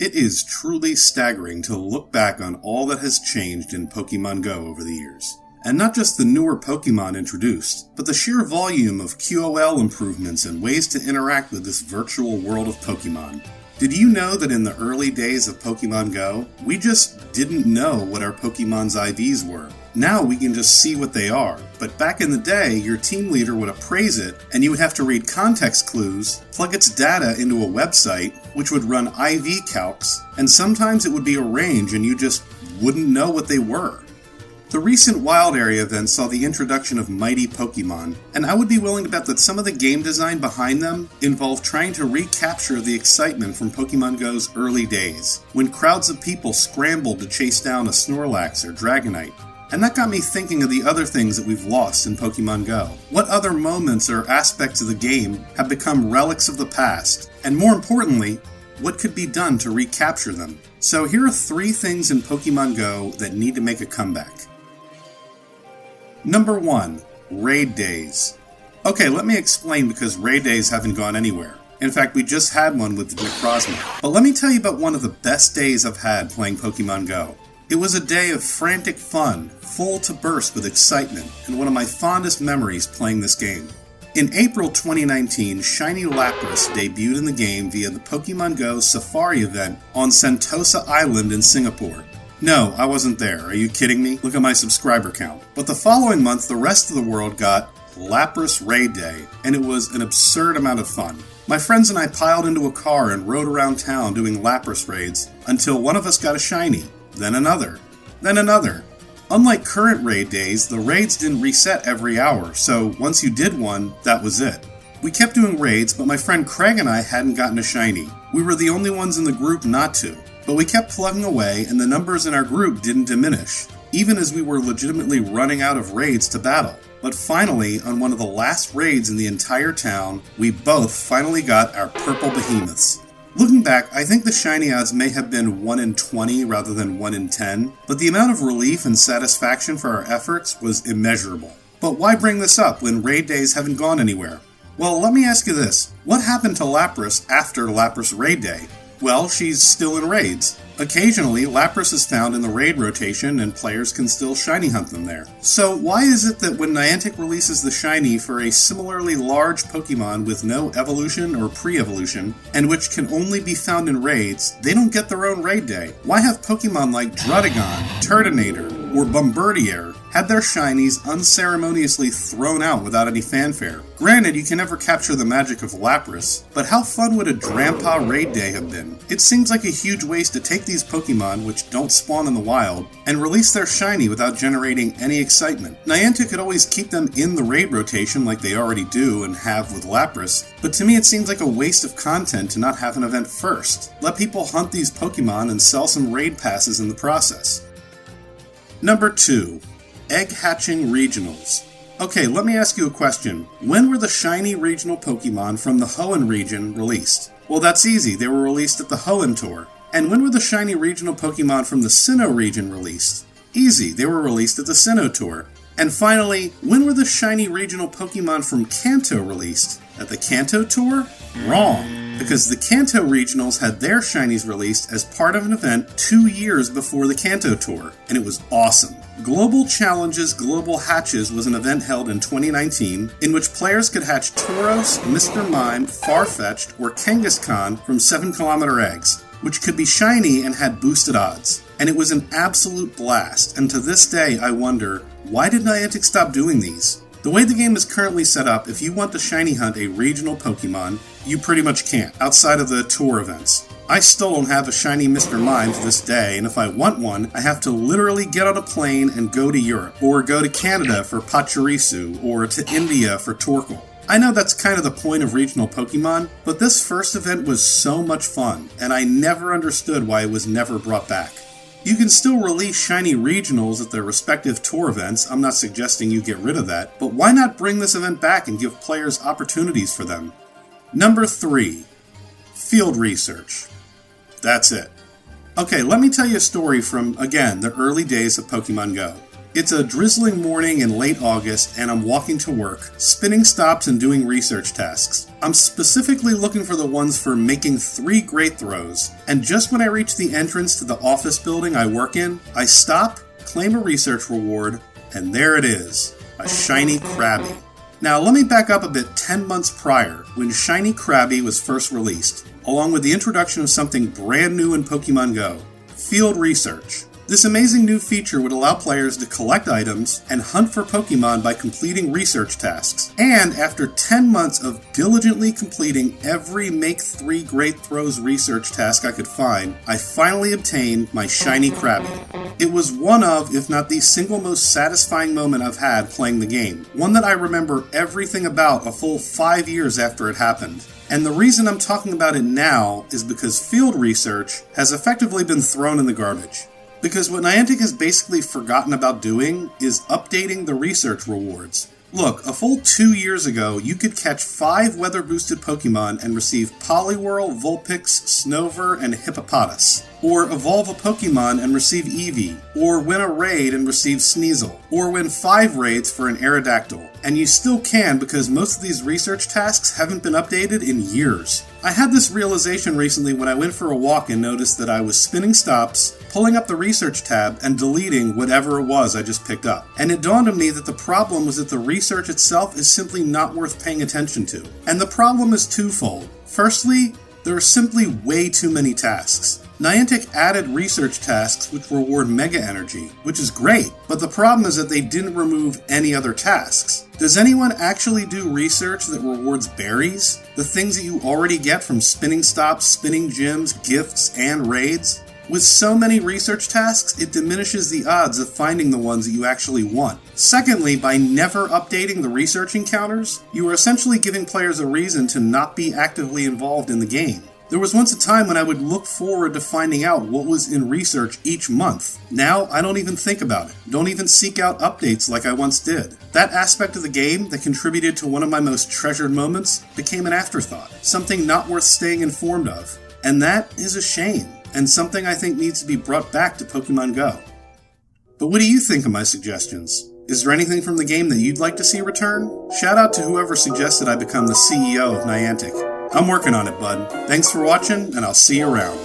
It is truly staggering to look back on all that has changed in Pokémon GO over the years. And not just the newer Pokémon introduced, but the sheer volume of QOL improvements and ways to interact with this virtual world of Pokémon. Did you know that in the early days of Pokémon GO, we just didn't know what our Pokémon's IVs were? Now we can just see what they are, but back in the day, your team leader would appraise it, and you would have to read context clues, plug its data into a website, which would run IV calcs, and sometimes it would be a range and you just wouldn't know what they were. The recent Wild Area event saw the introduction of mighty Pokémon, and I would be willing to bet that some of the game design behind them involved trying to recapture the excitement from Pokémon GO's early days, when crowds of people scrambled to chase down a Snorlax or Dragonite. And that got me thinking of the other things that we've lost in Pokémon GO. What other moments or aspects of the game have become relics of the past? And more importantly, what could be done to recapture them? So here are 3 things in Pokémon GO that need to make a comeback. Number 1. Raid Days. Okay, let me explain because Raid Days haven't gone anywhere. In fact, we just had one with Necrozma. But let me tell you about one of the best days I've had playing Pokémon GO. It was a day of frantic fun, full to burst with excitement, and one of my fondest memories playing this game. In April 2019, Shiny Lapras debuted in the game via the Pokémon GO Safari event on Sentosa Island in Singapore. No, I wasn't there. Are you kidding me? Look at my subscriber count. But the following month, the rest of the world got Lapras Raid Day, and it was an absurd amount of fun. My friends and I piled into a car and rode around town doing Lapras raids until one of us got a shiny. Then another. Then another. Unlike current raid days, the raids didn't reset every hour, so once you did one, that was it. We kept doing raids, but my friend Craig and I hadn't gotten a shiny. We were the only ones in the group not to. But we kept plugging away, and the numbers in our group didn't diminish, even as we were legitimately running out of raids to battle. But finally, on one of the last raids in the entire town, we both finally got our purple behemoths. Looking back, I think the shiny odds may have been 1 in 20 rather than 1 in 10, but the amount of relief and satisfaction for our efforts was immeasurable. But why bring this up when raid days haven't gone anywhere? Well, let me ask you this. What happened to Lapras after Lapras Raid Day? Well, she's still in raids. Occasionally, Lapras is found in the raid rotation and players can still shiny hunt them there. So why is it that when Niantic releases the shiny for a similarly large Pokemon with no evolution or pre-evolution, and which can only be found in raids, they don't get their own raid day? Why have Pokemon like Druddigon, Turtonator, or Bombardier had their shinies unceremoniously thrown out without any fanfare? Granted, you can never capture the magic of Lapras, but how fun would a Drampa raid day have been? It seems like a huge waste to take these Pokemon, which don't spawn in the wild, and release their shiny without generating any excitement. Niantic could always keep them in the raid rotation like they already do and have with Lapras, but to me it seems like a waste of content to not have an event first. Let people hunt these Pokemon and sell some raid passes in the process. Number 2. Egg Hatching Regionals. Okay, let me ask you a question. When were the shiny regional Pokemon from the Hoenn region released? Well, that's easy. They were released at the Hoenn Tour. And when were the shiny regional Pokemon from the Sinnoh region released? Easy. They were released at the Sinnoh Tour. And finally, when were the shiny regional Pokemon from Kanto released? At the Kanto Tour? Wrong, because the Kanto regionals had their shinies released as part of an event 2 years before the Kanto Tour, and it was awesome. Global Challenges Global Hatches was an event held in 2019 in which players could hatch Tauros, Mr. Mime, Farfetch'd, or Kangaskhan from 7-kilometer eggs, which could be shiny and had boosted odds. And it was an absolute blast, and to this day I wonder, why did Niantic stop doing these? The way the game is currently set up, if you want to shiny hunt a regional Pokemon, you pretty much can't, outside of the tour events. I still don't have a shiny Mr. Mime to this day, and if I want one, I have to literally get on a plane and go to Europe, or go to Canada for Pachirisu, or to India for Torkoal. I know that's kind of the point of regional Pokemon, but this first event was so much fun, and I never understood why it was never brought back. You can still release shiny regionals at their respective tour events, I'm not suggesting you get rid of that, but why not bring this event back and give players opportunities for them? Number 3. Field Research. That's it. Okay, let me tell you a story from, again, the early days of Pokémon GO. It's a drizzling morning in late August, and I'm walking to work, spinning stops and doing research tasks. I'm specifically looking for the ones for making 3 great throws, and just when I reach the entrance to the office building I work in, I stop, claim a research reward, and there it is, a shiny Krabby. Now let me back up a bit 10 months prior, when Shiny Krabby was first released, along with the introduction of something brand new in Pokémon GO, Field Research. This amazing new feature would allow players to collect items and hunt for Pokémon by completing research tasks. And after 10 months of diligently completing every Make 3 Great Throws research task I could find, I finally obtained my shiny Krabby. It was one of, if not the single most satisfying moment I've had playing the game. One that I remember everything about a full 5 years after it happened. And the reason I'm talking about it now is because field research has effectively been thrown in the garbage. Because what Niantic has basically forgotten about doing is updating the research rewards. Look, a full 2 years ago, you could catch 5 weather-boosted Pokemon and receive Poliwhirl, Vulpix, Snover, and Hippopotas. Or evolve a Pokemon and receive Eevee. Or win a raid and receive Sneasel. Or win 5 raids for an Aerodactyl. And you still can because most of these research tasks haven't been updated in years. I had this realization recently when I went for a walk and noticed that I was spinning stops, pulling up the research tab, and deleting whatever it was I just picked up. And it dawned on me that the problem was that the research itself is simply not worth paying attention to. And the problem is twofold. Firstly, there are simply way too many tasks. Niantic added research tasks which reward Mega Energy, which is great, but the problem is that they didn't remove any other tasks. Does anyone actually do research that rewards berries? The things that you already get from spinning stops, spinning gyms, gifts, and raids? With so many research tasks, it diminishes the odds of finding the ones that you actually want. Secondly, by never updating the research encounters, you are essentially giving players a reason to not be actively involved in the game. There was once a time when I would look forward to finding out what was in research each month. Now, I don't even think about it. Don't even seek out updates like I once did. That aspect of the game that contributed to one of my most treasured moments became an afterthought, something not worth staying informed of. And that is a shame, and something I think needs to be brought back to Pokémon GO. But what do you think of my suggestions? Is there anything from the game that you'd like to see return? Shout out to whoever suggested I become the CEO of Niantic. I'm working on it, bud. Thanks for watching, and I'll see you around.